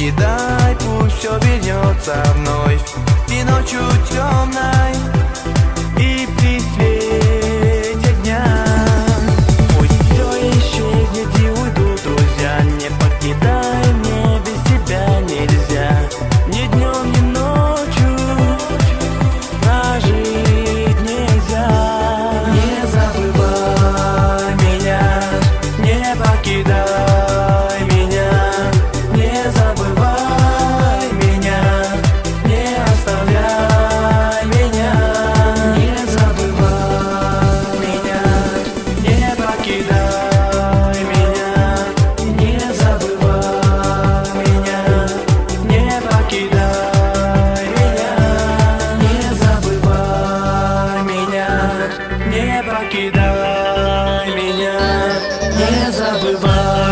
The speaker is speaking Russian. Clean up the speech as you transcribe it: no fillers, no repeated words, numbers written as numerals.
покидай, пусть все вернется вновь. И ночью темной, и при свете дня пусть все исчезнет и уйдут друзья. Не покидай, мне без тебя нельзя. Ни днем, ни ночью прожить нельзя. Не забывай меня, не покидай меня. Не забывай меня, не оставляй меня. Не забывай меня, не покидай меня. Не забывай меня, не покидай меня. Не забывай меня, не покидай меня. Не забывай.